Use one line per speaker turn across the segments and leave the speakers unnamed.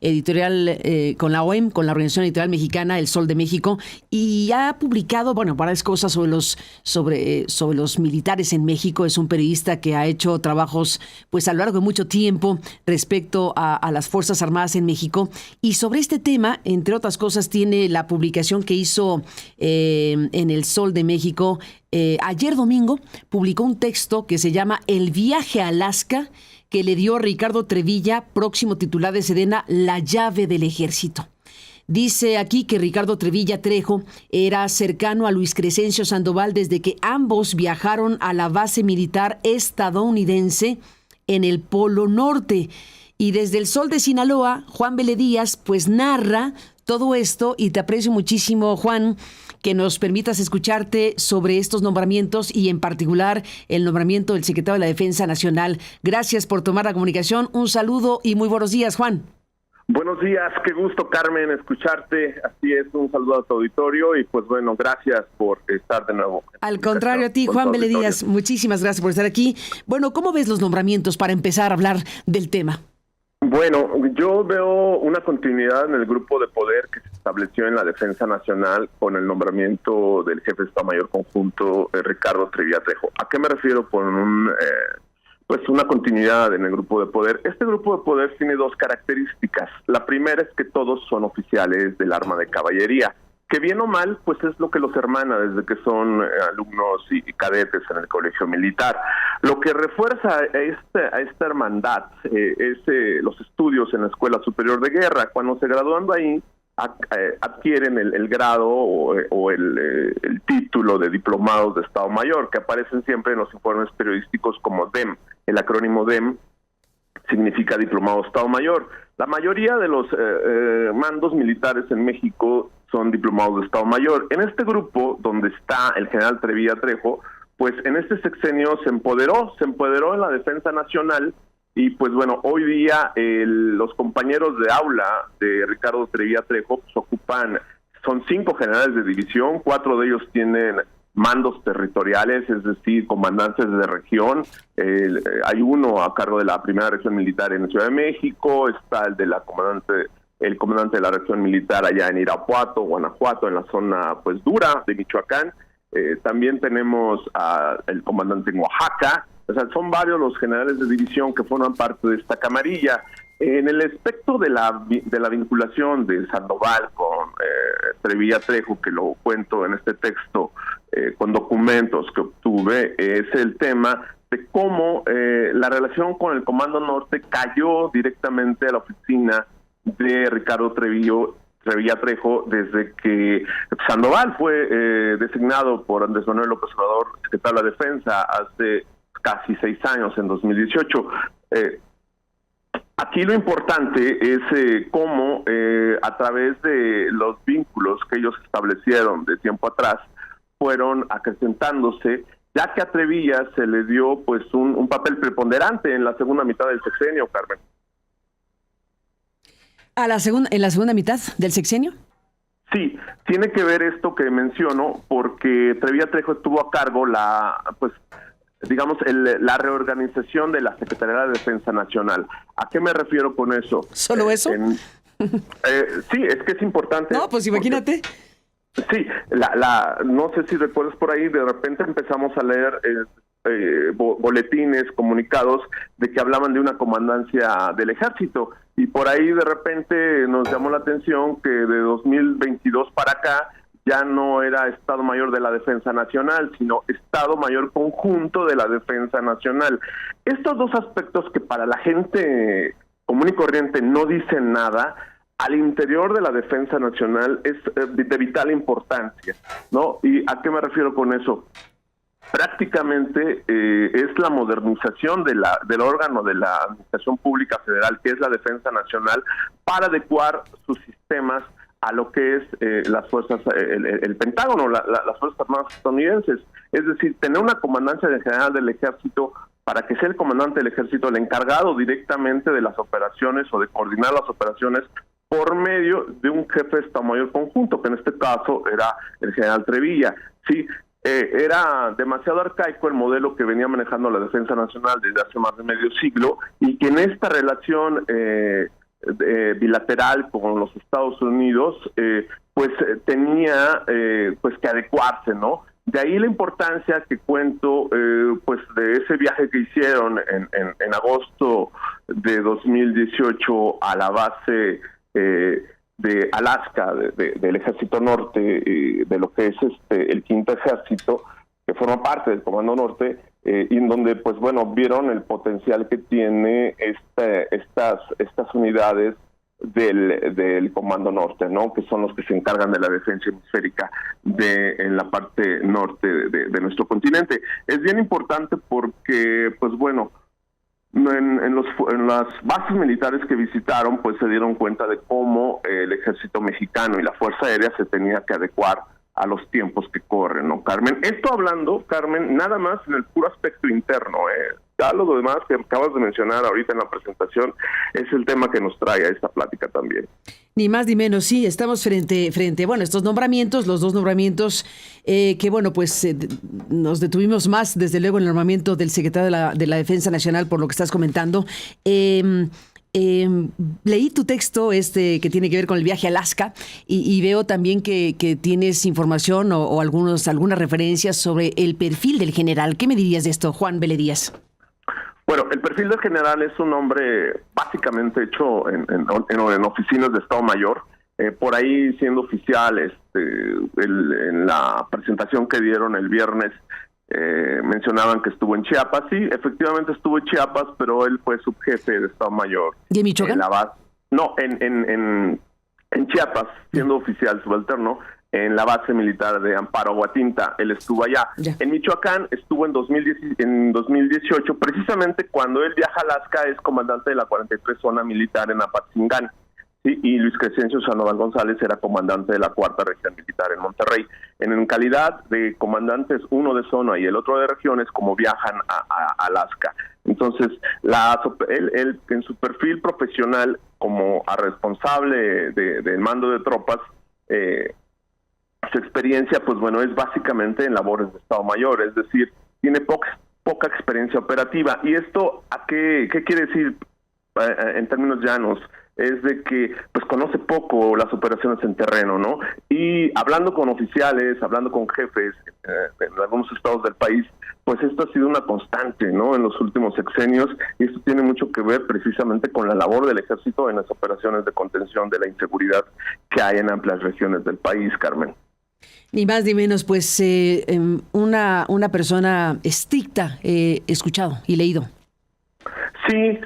editorial, con la OEM, con la Organización Editorial Mexicana, El Sol de México, y ha publicado, varias cosas sobre los militares en México. Es un periodista que ha hecho trabajos, pues, a lo largo de mucho tiempo respecto a las Fuerzas Armadas en México. Y sobre este tema, entre otras cosas, tiene la publicación que hizo en El Sol de México. Ayer domingo publicó un texto que se llama El viaje a Alaska, que le dio Ricardo Trevilla, próximo titular de Sedena, la llave del ejército. Dice aquí que Ricardo Trevilla Trejo era cercano a Luis Crescencio Sandoval desde que ambos viajaron a la base militar estadounidense en el Polo Norte. Y desde El Sol de Sinaloa, Juan Vélez Díaz, pues, narra todo esto, y te aprecio muchísimo, Juan, que nos permitas escucharte sobre estos nombramientos y en particular el nombramiento del secretario de la Defensa Nacional. Gracias por tomar la comunicación. Un saludo y muy buenos días, Juan.
Buenos días, qué gusto, Carmen, escucharte. Así es, un saludo a tu auditorio y pues bueno, gracias por estar de nuevo.
Al contrario a ti, Juan Vélez Díaz, muchísimas gracias por estar aquí. Bueno, ¿cómo ves los nombramientos para empezar a hablar del tema?
Bueno, yo veo una continuidad en el grupo de poder que se estableció en la Defensa Nacional con el nombramiento del jefe de Estado Mayor Conjunto, Ricardo Trevilla Trejo. ¿A qué me refiero con una continuidad en el grupo de poder? Este grupo de poder tiene dos características. La primera es que todos son oficiales del arma de caballería, que bien o mal, pues es lo que los hermana desde que son alumnos y cadetes en el colegio militar. Lo que refuerza a esta hermandad es los estudios en la Escuela Superior de Guerra. Cuando se gradúan de ahí, adquieren el grado o el título de diplomados de Estado Mayor, que aparecen siempre en los informes periodísticos como DEM. El acrónimo DEM significa Diplomado de Estado Mayor. La mayoría de los mandos militares en México son diplomados de Estado Mayor. En este grupo, donde está el general Trevilla Trejo, pues en este sexenio se empoderó en la Defensa Nacional. Y pues bueno, hoy día los compañeros de aula de Ricardo Trevilla Trejo pues, son 5 generales de división, 4 de ellos tienen mandos territoriales, es decir, comandantes de región. Hay uno a cargo de la primera región militar en Ciudad de México, está el comandante de la región militar allá en Irapuato, Guanajuato, en la zona pues dura de Michoacán. También tenemos el comandante en Oaxaca. O sea, son varios los generales de división que forman parte de esta camarilla. En el aspecto de la vinculación de Sandoval con Trevilla Trejo, que lo cuento en este texto con documentos que obtuve, es el tema de cómo la relación con el Comando Norte cayó directamente a la oficina de Ricardo Trevilla Trejo desde que Sandoval fue designado por Andrés Manuel López Obrador secretario de la Defensa hace casi 6 años, en 2018. Aquí lo importante es cómo a través de los vínculos que ellos establecieron de tiempo atrás fueron acrecentándose, ya que a Trevilla se le dio pues un papel preponderante en la segunda mitad del sexenio, Carmen.
¿En la segunda mitad del sexenio?
Sí, tiene que ver esto que menciono, porque Trevilla Trejo estuvo a cargo la reorganización de la Secretaría de Defensa Nacional. ¿A qué me refiero con eso?
¿Solo eso?
Sí, es que es importante.
No, pues imagínate.
Sí, no sé si recuerdas por ahí, de repente empezamos a leer boletines, comunicados de que hablaban de una comandancia del ejército, y por ahí de repente nos llamó la atención que de 2022 para acá ya no era Estado Mayor de la Defensa Nacional, sino Estado Mayor Conjunto de la Defensa Nacional. Estos dos aspectos que para la gente común y corriente no dicen nada, al interior de la Defensa Nacional es de vital importancia, ¿no? ¿Y a qué me refiero con eso? Prácticamente es la modernización del órgano de la Administración Pública Federal, que es la Defensa Nacional, para adecuar sus sistemas a lo que es las fuerzas, el Pentágono, las Fuerzas Armadas estadounidenses. Es decir, tener una comandancia general del Ejército para que sea el comandante del Ejército el encargado directamente de las operaciones o de coordinar las operaciones por medio de un jefe de Estado Mayor Conjunto, que en este caso era el general Trevilla. Sí, era demasiado arcaico el modelo que venía manejando la Defensa Nacional desde hace más de medio siglo, y que en esta relación bilateral con los Estados Unidos, pues tenía pues que adecuarse, ¿no? De ahí la importancia que cuento pues de ese viaje que hicieron en agosto de 2018 a la base de Alaska, del Ejército Norte, de lo que es el Quinto Ejército, que forma parte del Comando Norte, y en donde, pues bueno, vieron el potencial que tiene estas unidades del Comando Norte, ¿no? Que son los que se encargan de la defensa hemisférica en la parte norte de nuestro continente. Es bien importante porque, pues bueno, en las bases militares que visitaron, pues se dieron cuenta de cómo el ejército mexicano y la Fuerza Aérea se tenía que adecuar a los tiempos que corren, ¿no, Carmen? Esto hablando, Carmen, nada más en el puro aspecto interno, ya lo demás que acabas de mencionar ahorita en la presentación es el tema que nos trae a esta plática también.
Ni más ni menos, sí, estamos frente, bueno, estos nombramientos, los dos nombramientos que, bueno, pues nos detuvimos más, desde luego, en el nombramiento del secretario de la Defensa Nacional, por lo que estás comentando. Leí tu texto que tiene que ver con el viaje a Alaska y veo también que tienes información o algunas referencias sobre el perfil del general. ¿Qué me dirías de esto, Juan Vélez Díaz?
Bueno, el perfil del general es un hombre básicamente hecho en oficinas de Estado Mayor. Por ahí, siendo oficial, en la presentación que dieron el viernes, mencionaban que estuvo en Chiapas. Sí, efectivamente estuvo en Chiapas, pero él fue subjefe de Estado Mayor.
¿Y en Michoacán?
En Chiapas, siendo oficial subalterno, en la base militar de Amparo, Aguatinta. Él estuvo allá. Ya. En Michoacán estuvo en 2018, precisamente cuando él viaja a Alaska, es comandante de la 43 Zona Militar en Apatzingán. ¿Sí? Y Luis Crescencio Sandoval González era comandante de la 4ª Región Militar en Monterrey. En calidad de comandantes, uno de zona y el otro de regiones, como viajan a Alaska. Entonces, él en su perfil profesional como responsable del mando de tropas, su experiencia, pues bueno, es básicamente en labores de Estado Mayor, es decir, tiene poca experiencia operativa. ¿Y esto qué quiere decir en términos llanos? Es de que pues conoce poco las operaciones en terreno, ¿no? Y hablando con oficiales, hablando con jefes en algunos estados del país, pues esto ha sido una constante, ¿no? En los últimos sexenios, y esto tiene mucho que ver precisamente con la labor del ejército en las operaciones de contención de la inseguridad que hay en amplias regiones del país, Carmen.
Ni más ni menos, pues una persona estricta, escuchado y leído.
Sí,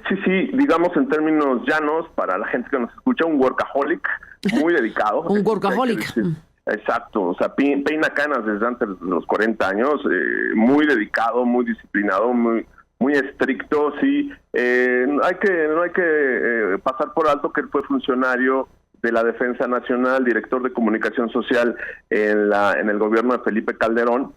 digamos en términos llanos, para la gente que nos escucha, un workaholic, muy dedicado.
Un workaholic.
Exacto, o sea, peina canas desde antes de los 40 años, muy dedicado, muy disciplinado, muy estricto, sí. No hay que pasar por alto que él fue funcionario de la Defensa Nacional, director de comunicación social en el gobierno de Felipe Calderón.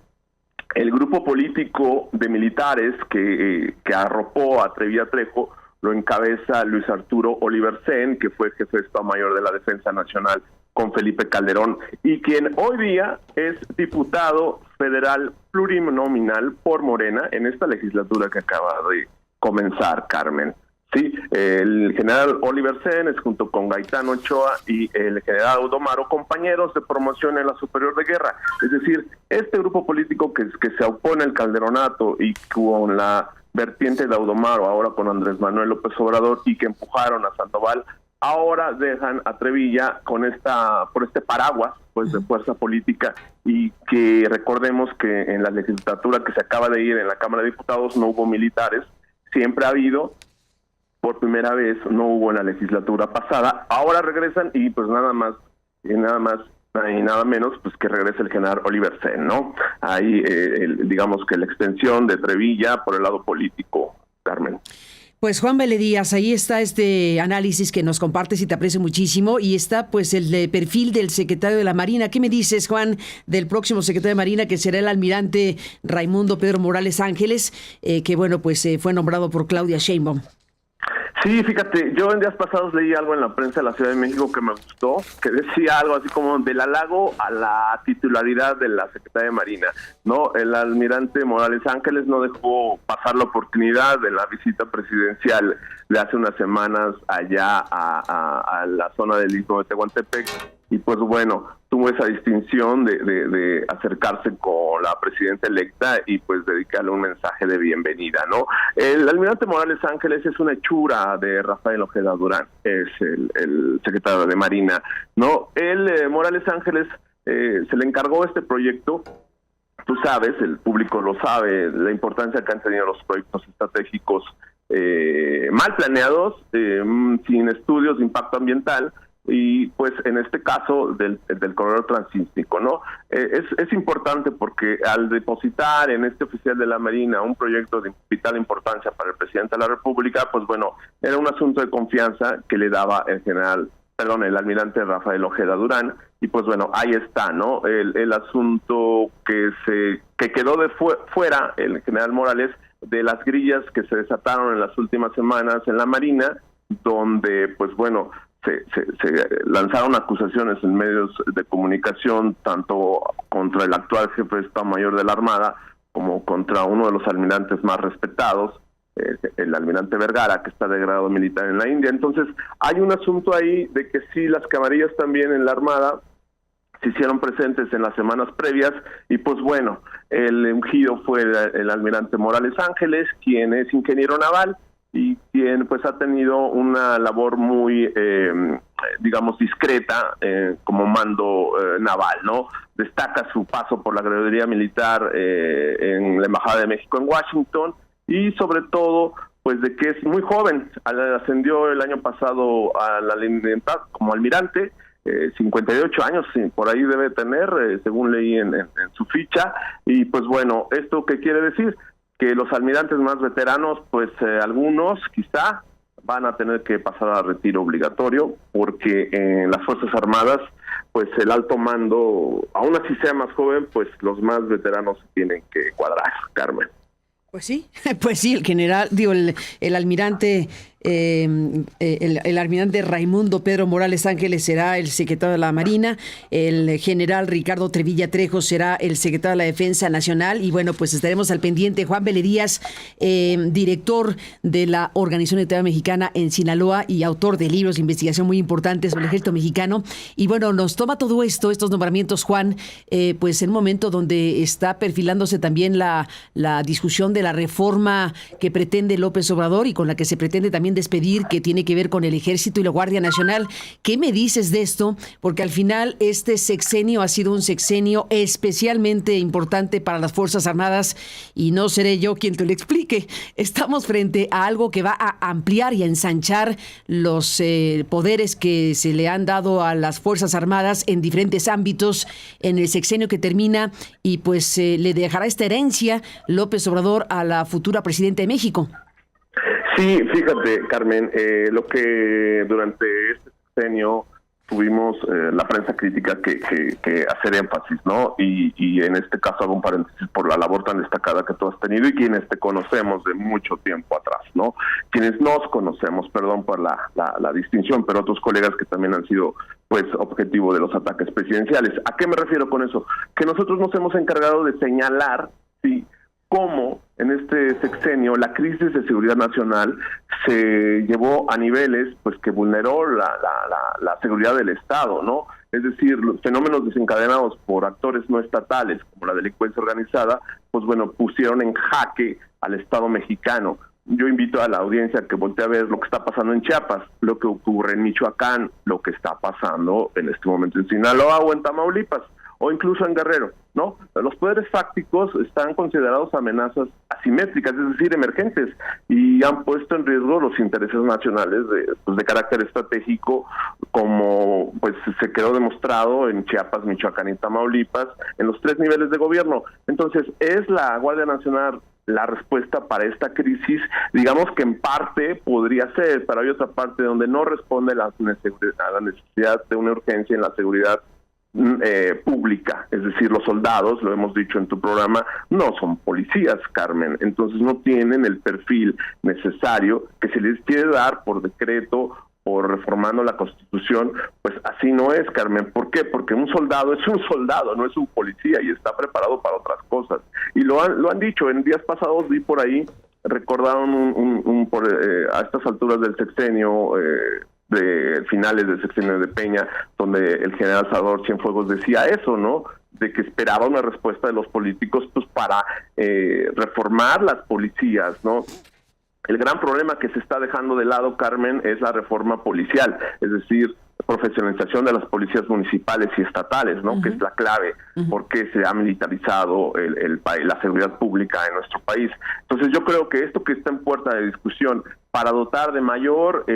El grupo político de militares que arropó a Trevilla Trejo lo encabeza Luis Arturo Oliversen, que fue jefe de Estado Mayor de la Defensa Nacional con Felipe Calderón, y quien hoy día es diputado federal plurinominal por Morena en esta legislatura que acaba de comenzar, Carmen. Sí, el general Oliversen es, junto con Gaitán Ochoa y el general Audomaro, compañeros de promoción en la Superior de Guerra. Es decir, este grupo político que se opone al calderonato y con la vertiente de Audomaro, ahora con Andrés Manuel López Obrador, y que empujaron a Sandoval, ahora dejan a Trevilla por este paraguas pues de fuerza política, y que recordemos que en la legislatura que se acaba de ir en la Cámara de Diputados no hubo militares, siempre ha habido. Por primera vez no hubo en la legislatura pasada, ahora regresan y pues nada menos pues que regrese el general Oliversen, ¿no? Ahí digamos que la extensión de Trevilla por el lado político, Carmen.
Pues Juan Vélez Díaz, ahí está este análisis que nos compartes y te aprecio muchísimo, y está pues el perfil del secretario de la Marina. ¿Qué me dices, Juan, del próximo secretario de Marina, que será el almirante Raimundo Pedro Morales Ángeles, que bueno, pues fue nombrado por Claudia Sheinbaum?
Sí, fíjate, yo en días pasados leí algo en la prensa de la Ciudad de México que me gustó, que decía algo así como del halago a la titularidad de la Secretaría de Marina, ¿no? El almirante Morales Ángeles no dejó pasar la oportunidad de la visita presidencial de hace unas semanas allá a la zona del Istmo de Tehuantepec, y pues bueno, tuvo esa distinción de acercarse con la presidenta electa y pues dedicarle un mensaje de bienvenida, ¿no? El almirante Morales Ángeles es una hechura de Rafael Ojeda Durán, es el secretario de Marina, ¿no? Morales Ángeles se le encargó este proyecto. Tú sabes, el público lo sabe, la importancia que han tenido los proyectos estratégicos mal planeados, sin estudios de impacto ambiental, y pues en este caso del corredor transísmico, ¿no? Es importante porque al depositar en este oficial de la Marina un proyecto de vital importancia para el presidente de la República, pues bueno, era un asunto de confianza que le daba el almirante Rafael Ojeda Durán, y pues bueno, ahí está, ¿no? El asunto que quedó fuera el general Morales de las grillas que se desataron en las últimas semanas en la Marina, donde pues bueno, se lanzaron acusaciones en medios de comunicación tanto contra el actual jefe de Estado Mayor de la Armada como contra uno de los almirantes más respetados, el almirante Vergara, que está de grado militar en la India. Entonces hay un asunto ahí de que sí, las camarillas también en la Armada se hicieron presentes en las semanas previas, y pues bueno, el ungido fue el almirante Morales Ángeles, quien es ingeniero naval y quien pues ha tenido una labor muy digamos discreta como mando naval, ¿no? Destaca su paso por la graduaría militar en la Embajada de México en Washington, y sobre todo pues de que es muy joven. Ascendió el año pasado a la almirantazgo como almirante, 58 años por ahí debe tener, según leí en su ficha. Y pues bueno, ¿esto qué quiere decir? Que los almirantes más veteranos, pues algunos quizá van a tener que pasar a retiro obligatorio, porque en las Fuerzas Armadas, pues el alto mando, aún así sea más joven, pues los más veteranos tienen que cuadrar, Carmen.
Pues sí, el general, el almirante, el almirante Raimundo Pedro Morales Ángeles será el secretario de la Marina, el general Ricardo Trevilla Trejo será el secretario de la Defensa Nacional, y bueno, pues estaremos al pendiente. Juan Vélez Díaz, director de la Organización Militar Mexicana en Sinaloa y autor de libros de investigación muy importantes sobre el ejército mexicano, y bueno, nos toma todo estos nombramientos, Juan, pues en un momento donde está perfilándose también la discusión de la reforma que pretende López Obrador y con la que se pretende también despedir, que tiene que ver con el Ejército y la Guardia Nacional. ¿Qué me dices de esto? Porque al final este sexenio ha sido un sexenio especialmente importante para las Fuerzas Armadas, y no seré yo quien te lo explique. Estamos frente a algo que va a ampliar y a ensanchar los poderes que se le han dado a las Fuerzas Armadas en diferentes ámbitos en el sexenio que termina, y pues le dejará esta herencia López Obrador a la futura presidenta de México.
Sí, fíjate, Carmen, lo que durante este sexenio tuvimos la prensa crítica que hacer énfasis, ¿no? Y en este caso hago un paréntesis por la labor tan destacada que tú has tenido y quienes te conocemos de mucho tiempo atrás, ¿no? Quienes nos conocemos, perdón por la distinción, pero otros colegas que también han sido pues objetivo de los ataques presidenciales. ¿A qué me refiero con eso? Que nosotros nos hemos encargado de señalar, sí, cómo en este sexenio la crisis de seguridad nacional se llevó a niveles pues que vulneró la seguridad del Estado, ¿no? Es decir, los fenómenos desencadenados por actores no estatales como la delincuencia organizada, pues bueno, pusieron en jaque al Estado mexicano. Yo invito a la audiencia que voltee a ver lo que está pasando en Chiapas, lo que ocurre en Michoacán, lo que está pasando en este momento en Sinaloa o en Tamaulipas, o incluso en Guerrero, ¿no? Los poderes fácticos están considerados amenazas asimétricas, es decir, emergentes, y han puesto en riesgo los intereses nacionales de carácter estratégico, como pues se quedó demostrado en Chiapas, Michoacán y Tamaulipas, en los 3 niveles de gobierno. Entonces, es la Guardia Nacional la respuesta para esta crisis. Digamos que en parte podría ser, pero hay otra parte donde no responde a la necesidad de una urgencia en la seguridad pública, es decir, los soldados, lo hemos dicho en tu programa, no son policías, Carmen, entonces no tienen el perfil necesario que se les quiere dar por decreto o reformando la Constitución. Pues así no es, Carmen. ¿Por qué? Porque un soldado es un soldado, no es un policía, y está preparado para otras cosas. Y lo han dicho, en días pasados vi por ahí recordaron a estas alturas del sexenio, de finales del sexenio de Peña, donde el general Salvador Cienfuegos decía eso, ¿no? De que esperaba una respuesta de los políticos pues para reformar las policías, ¿no? El gran problema que se está dejando de lado, Carmen, es la reforma policial, es decir, profesionalización de las policías municipales y estatales, ¿no? Que es la clave porque se ha militarizado la seguridad pública en nuestro país. Entonces yo creo que esto que está en puerta de discusión para dotar de mayores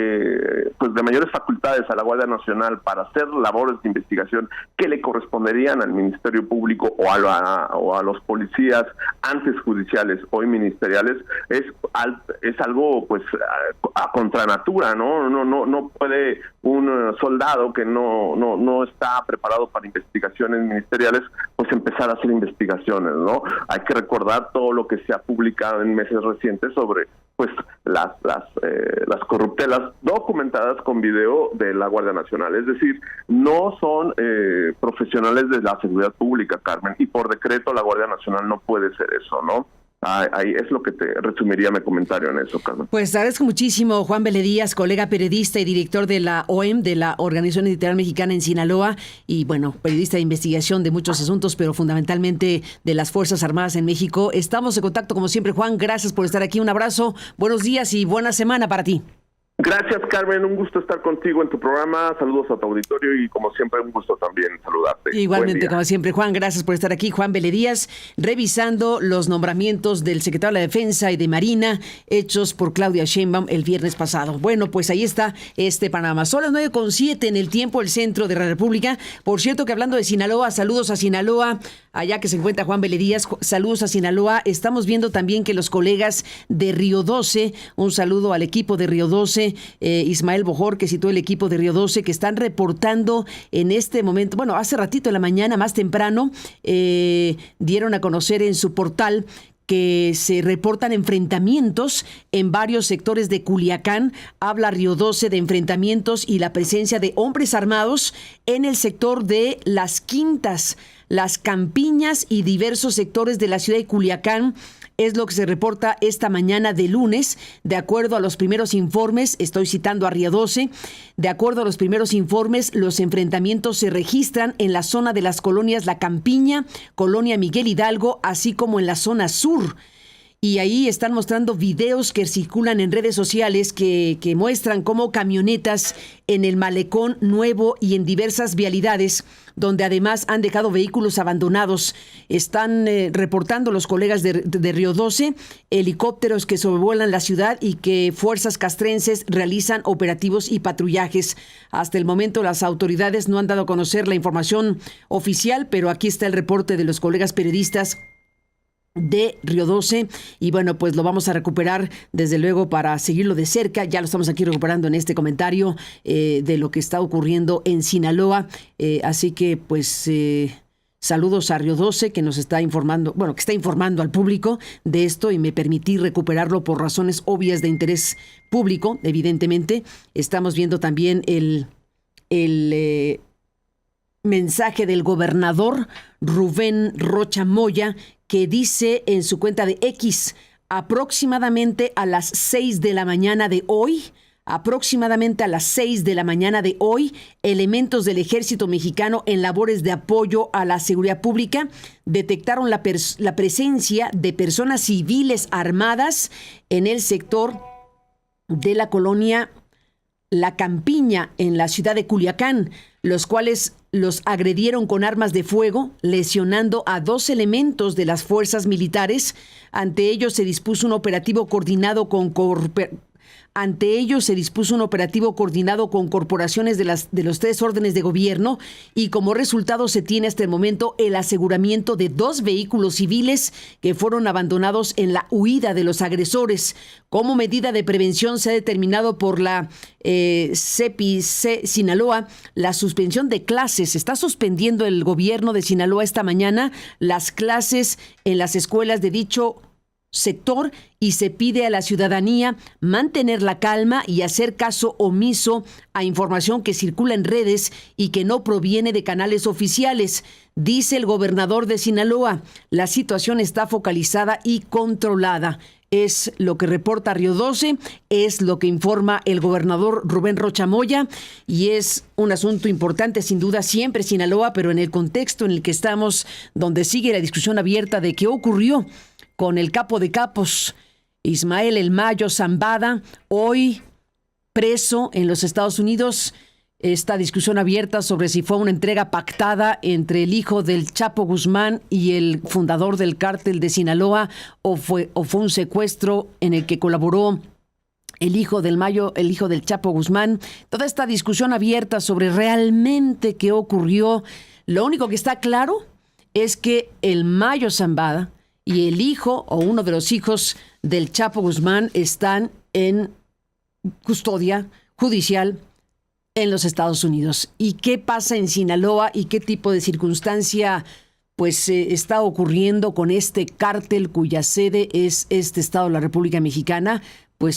facultades a la Guardia Nacional para hacer labores de investigación que le corresponderían al Ministerio Público o a los policías antes judiciales, hoy ministeriales, es algo pues a contranatura, ¿no? No puede un soldado que no está preparado para investigaciones ministeriales pues empezar a hacer investigaciones, ¿no? Hay que recordar todo lo que se ha publicado en meses recientes sobre pues las corruptelas documentadas con video de la Guardia Nacional. Es decir, no son profesionales de la seguridad pública, Carmen, y por decreto la Guardia Nacional no puede ser eso, ¿no? Ahí es lo que te resumiría mi comentario en eso, Carmen.
Pues agradezco muchísimo, Juan Vélez Díaz, colega periodista y director de la OEM, de la Organización Editorial Mexicana en Sinaloa, y bueno, periodista de investigación de muchos asuntos, pero fundamentalmente de las Fuerzas Armadas en México. Estamos en contacto como siempre, Juan, gracias por estar aquí, un abrazo, buenos días y buena semana para ti.
Gracias, Carmen, un gusto estar contigo en tu programa, saludos a tu auditorio y como siempre un gusto también saludarte.
Igualmente, como siempre, Juan, gracias por estar aquí. Juan Vélez Díaz, revisando los nombramientos del secretario de la Defensa y de Marina hechos por Claudia Sheinbaum el viernes pasado. Bueno, pues ahí está este panorama. Son las 9:07 en el tiempo, el centro de la República. Por cierto que hablando de Sinaloa, saludos a Sinaloa, allá que se encuentra Juan Vélez Díaz, saludos a Sinaloa. Estamos viendo también que los colegas de Río 12, un saludo al equipo de Río 12, Ismael Bojor, que citó el equipo de Río 12, que están reportando en este momento, bueno, hace ratito en la mañana, más temprano, dieron a conocer en su portal que se reportan enfrentamientos en varios sectores de Culiacán. Habla Río 12 de enfrentamientos y la presencia de hombres armados en el sector de Las Quintas, Las Campiñas y diversos sectores de la ciudad de Culiacán. Es lo que se reporta esta mañana de lunes, de acuerdo a los primeros informes, estoy citando a Río 12, de acuerdo a los primeros informes, los enfrentamientos se registran en la zona de las colonias La Campiña, Colonia Miguel Hidalgo, así como en la zona sur. Y ahí están mostrando videos que circulan en redes sociales que muestran cómo camionetas en el Malecón Nuevo y en diversas vialidades, donde además han dejado vehículos abandonados. Están reportando los colegas de Río 12, helicópteros que sobrevuelan la ciudad y que fuerzas castrenses realizan operativos y patrullajes. Hasta el momento las autoridades no han dado a conocer la información oficial, pero aquí está el reporte de los colegas periodistas de Río 12 y bueno, pues lo vamos a recuperar desde luego para seguirlo de cerca. Ya lo estamos aquí recuperando en este comentario de lo que está ocurriendo en Sinaloa, así que pues saludos a Río 12 que nos está informando, bueno, que está informando al público de esto y me permití recuperarlo por razones obvias de interés público, evidentemente. Estamos viendo también el mensaje del gobernador Rubén Rocha Moya, que dice en su cuenta de X, aproximadamente a las 6 de la mañana de hoy, elementos del Ejército Mexicano en labores de apoyo a la seguridad pública detectaron la presencia de personas civiles armadas en el sector de la colonia La Campiña, en la ciudad de Culiacán, los cuales los agredieron con armas de fuego, lesionando a 2 elementos de las fuerzas militares. Ante ellos se dispuso un operativo coordinado con corporaciones de los 3 órdenes de gobierno y como resultado se tiene hasta el momento el aseguramiento de 2 vehículos civiles que fueron abandonados en la huida de los agresores. Como medida de prevención se ha determinado por la CEPIC Sinaloa la suspensión de clases. Está suspendiendo el gobierno de Sinaloa esta mañana las clases en las escuelas de dicho sector y se pide a la ciudadanía mantener la calma y hacer caso omiso a información que circula en redes y que no proviene de canales oficiales. Dice el gobernador de Sinaloa, la situación está focalizada y controlada. Es lo que reporta Río 12, es lo que informa el gobernador Rubén Rocha Moya, y es un asunto importante, sin duda, siempre Sinaloa, pero en el contexto en el que estamos, donde sigue la discusión abierta de qué ocurrió con el capo de capos, Ismael El Mayo Zambada, hoy preso en los Estados Unidos. Esta discusión abierta sobre si fue una entrega pactada entre el hijo del Chapo Guzmán y el fundador del cártel de Sinaloa, o fue un secuestro en el que colaboró el hijo del Chapo Guzmán. Toda esta discusión abierta sobre realmente qué ocurrió. Lo único que está claro es que el Mayo Zambada y el hijo o uno de los hijos del Chapo Guzmán están en custodia judicial en los Estados Unidos. ¿Y qué pasa en Sinaloa y qué tipo de circunstancia está ocurriendo con este cártel cuya sede es este estado de la República Mexicana?